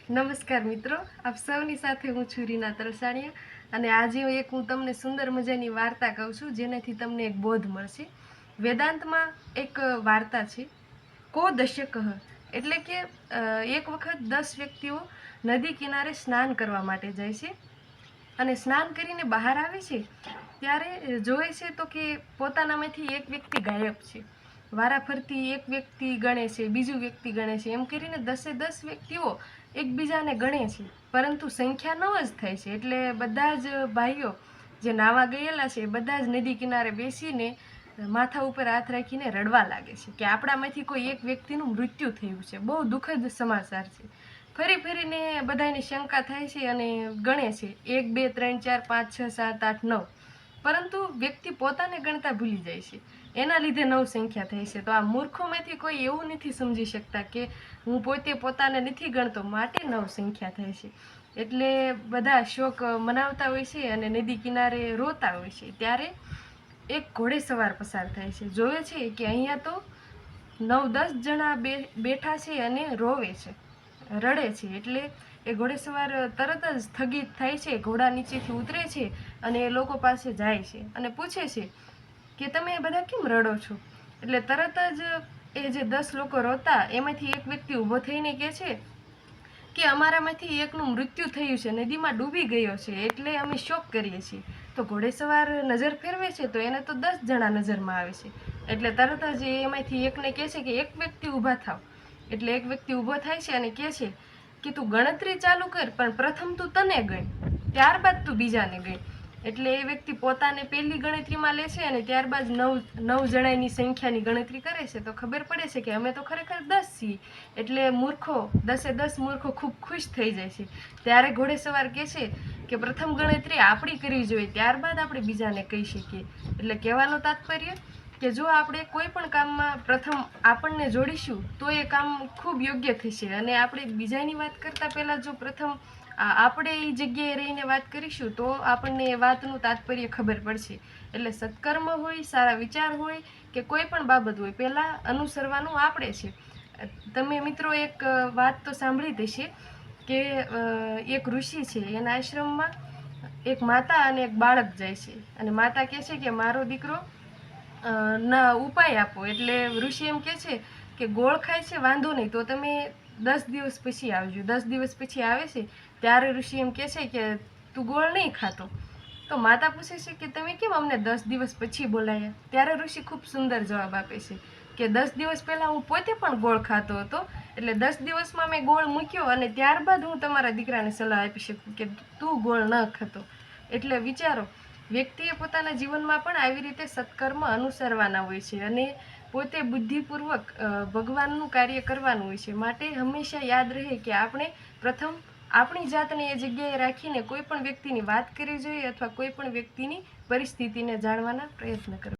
નમસ્કાર મિત્રો, આપ સૌની સાથે હું છું રીના તરસાણીયા અને આજે હું તમને સુંદર મજાની વાર્તા કહું છું જેનાથી તમને એક બોધ મળશે। વેદાંતમાં એક વાર્તા છે, કો દશકઃ, એટલે કે એક વખત 10 વ્યક્તિઓ નદી કિનારે સ્નાન કરવા માટે જાય છે અને સ્નાન કરીને બહાર આવે છે ત્યારે જોવે છે તો કે પોતાનામાંથી એક વ્યક્તિ ગાયબ છે। વારાફરતી એક વ્યક્તિ ગણે છે, બીજું વ્યક્તિ ગણે છે, એમ કરીને 10 વ્યક્તિઓ એકબીજાને ગણે છે, પરંતુ સંખ્યા 9 જ થાય છે। એટલે બધા જ ભાઈઓ જે નાવા ગયેલા છે બધા જ નદી કિનારે બેસીને માથા ઉપર હાથ રાખીને રડવા લાગે છે કે આપણામાંથી કોઈ એક વ્યક્તિનું મૃત્યુ થયું છે, બહુ દુઃખદ સમાચાર છે। ફરી ફરીને બધાની શંકા થાય છે અને ગણે છે 1 2 3 4 5 6 7 8 9, પરંતુ વ્યક્તિ પોતાને ગણતા ભૂલી જાય છે, એના લીધે 9 સંખ્યા થાય છે। તો આ મૂર્ખોમાંથી કોઈ એવું નથી સમજી શકતા કે હું પોતાને નથી ગણતો માટે 9 સંખ્યા થાય છે। એટલે બધા શોક મનાવતા હોય છે અને નદી કિનારે રોતા હોય છે। ત્યારે એક ઘોડેસવાર પસાર થાય છે, જોવે છે કે અહીંયા તો 9-10 જણા બેઠા છે અને રોવે છે, રડે છે। એટલે એ ઘોડેસવાર તરત જ સ્થગિત થાય છે, ઘોડા નીચેથી ઉતરે છે અને એ લોકો પાસે જાય છે અને પૂછે છે કે તમે બધા કેમ રડો છો? એટલે તરત જ એ જે 10 લોકો રોતા એમાંથી એક વ્યક્તિ ઊભો થઈને કહે છે કે અમારામાંથી એકનું મૃત્યુ થયું છે, નદીમાં ડૂબી ગયો છે, એટલે અમે શોક કરીએ છીએ। તો ઘોડેસવાર નજર ફેરવે છે તો એને તો 10 જણા નજરમાં આવે છે, એટલે તરત જ એમાંથી એકને કહે છે કે એક વ્યક્તિ ઊભા થાવ। એટલે એક વ્યક્તિ ઊભો થાય છે અને કહે છે કે તું ગણતરી ચાલુ કર, પણ પ્રથમ તું તને ગણ, ત્યારબાદ તું બીજાને ગણ। એટલે એ વ્યક્તિ પોતાને પહેલી ગણતરીમાં લે છે અને ત્યારબાદ 9 જણાની સંખ્યાની ગણતરી કરે છે તો ખબર પડે છે કે અમે તો ખરેખર 10 છીએ। એટલે મૂર્ખો 10 મૂર્ખો ખૂબ ખુશ થઈ જાય છે। ત્યારે ઘોડેસવાર કહે છે કે પ્રથમ ગણતરી આપણી કરવી જોઈએ, ત્યારબાદ આપણે બીજાને કહી શકીએ। એટલે કહેવાનું તાત્પર્ય કે જો આપણે કોઈ પણ કામમાં પ્રથમ આપણને જોડીશું તો એ કામ ખૂબ યોગ્ય થશે, અને આપણે બીજાની વાત કરતાં પહેલાં જો પ્રથમ આપણે એ જગ્યાએ રહીને વાત કરીશું તો આપણને એ વાતનું તાત્પર્ય ખબર પડશે। એટલે સત્કર્મ હોય, સારા વિચાર હોય કે કોઈ પણ બાબત હોય, પહેલાં અનુસરવાનું આપણે છે। તમે મિત્રો એક વાત તો સાંભળી જ હશે કે એક ઋષિ છે, એના આશ્રમમાં એક માતા અને એક બાળક જાય છે અને માતા કહે છે કે મારો દીકરો ના ઉપાય આપો। એટલે ઋષિ એમ કહે છે કે ગોળ ખાય છે, વાંધો નહીં, તો તમે 10 દિવસ પછી આવજો। 10 દિવસ પછી આવે છે ત્યારે ઋષિ એમ કહે છે કે તું ગોળ નહીં ખાતો। તો માતા પૂછે છે કે તમે કેમ અમને 10 દિવસ પછી બોલાયા? ત્યારે ઋષિ ખૂબ સુંદર જવાબ આપે છે કે 10 દિવસ પહેલાં હું પોતે પણ ગોળ ખાતો હતો, એટલે 10 દિવસમાં મેં ગોળ મૂક્યો અને ત્યારબાદ હું તમારા દીકરાને સલાહ આપી શકું કે તું ગોળ ન ખાતો। એટલે વિચારો, વ્યક્તિએ પોતાના જીવનમાં પણ આવી રીતે સત્કર્મ અનુસરવાના હોય છે અને પોતે બુદ્ધિપૂર્વક ભગવાનનું કાર્ય કરવાનું હોય છે। માટે હંમેશા યાદ રહે કે આપણે પ્રથમ આપણી જાતને એ જગ્યાએ રાખીને કોઈ પણ વ્યક્તિની વાત કરવી જોઈએ અથવા કોઈ પણ વ્યક્તિની પરિસ્થિતિને જાણવાના પ્રયત્ન કરવા।